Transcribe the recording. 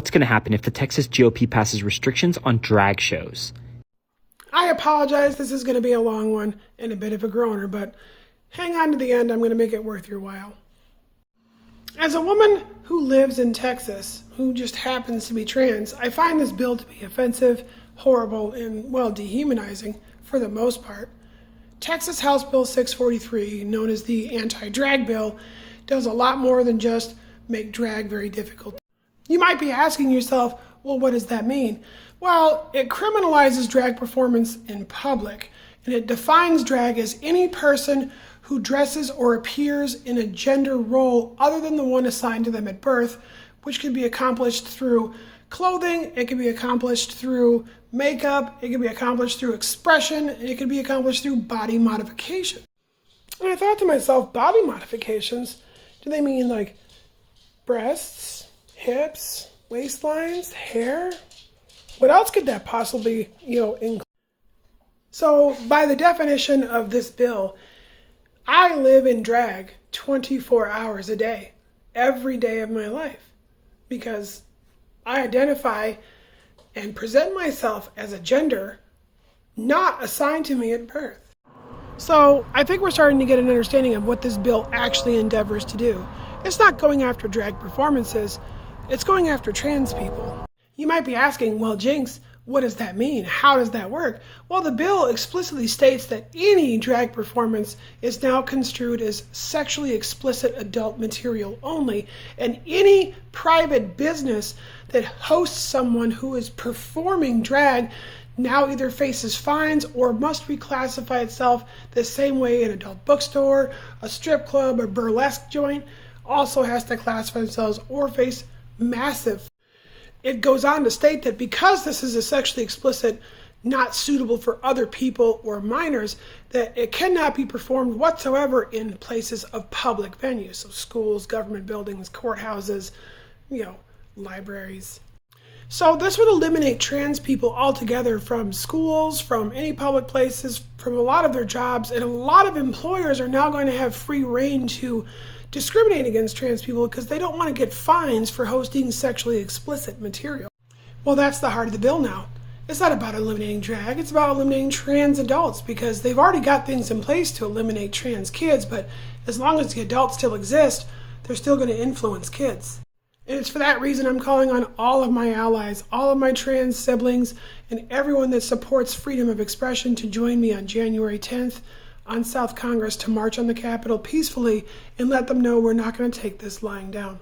What's going to happen if the Texas GOP passes restrictions on drag shows? I apologize, this is going to be a long one and a bit of a groaner, but hang on to the end, I'm going to make it worth your while. As a woman who lives in Texas, who just happens to be trans, I find this bill to be offensive, horrible, and, well, dehumanizing for the most part. Texas House Bill 643, known as the anti-drag bill, does a lot more than just make drag very difficult. You might be asking yourself, well, what does that mean? Well, it criminalizes drag performance in public, and it defines drag as any person who dresses or appears in a gender role other than the one assigned to them at birth, which can be accomplished through clothing, it can be accomplished through makeup, it can be accomplished through expression, and it can be accomplished through body modification. And I thought to myself, body modifications? Do they mean like breasts, hips, waistlines, hair? What else could that possibly, include? So by the definition of this bill, I live in drag 24 hours a day, every day of my life, because I identify and present myself as a gender not assigned to me at birth. So I think we're starting to get an understanding of what this bill actually endeavors to do. It's not going after drag performances, it's going after trans people. You might be asking, well, Jinx, what does that mean? How does that work? Well, the bill explicitly states that any drag performance is now construed as sexually explicit adult material only, and any private business that hosts someone who is performing drag now either faces fines or must reclassify itself the same way an adult bookstore, a strip club, a burlesque joint also has to classify themselves or face massive. It goes on to state that because this is a sexually explicit, not suitable for other people or minors, that it cannot be performed whatsoever in places of public venues, so schools, government buildings, courthouses, libraries. So this would eliminate trans people altogether from schools, from any public places, from a lot of their jobs, and a lot of employers are now going to have free rein to discriminate against trans people because they don't want to get fines for hosting sexually explicit material. Well, that's the heart of the bill now. It's not about eliminating drag, it's about eliminating trans adults, because they've already got things in place to eliminate trans kids, but as long as the adults still exist, they're still going to influence kids. And it's for that reason I'm calling on all of my allies, all of my trans siblings, and everyone that supports freedom of expression to join me on January 10th on South Congress to march on the Capitol peacefully and let them know we're not going to take this lying down.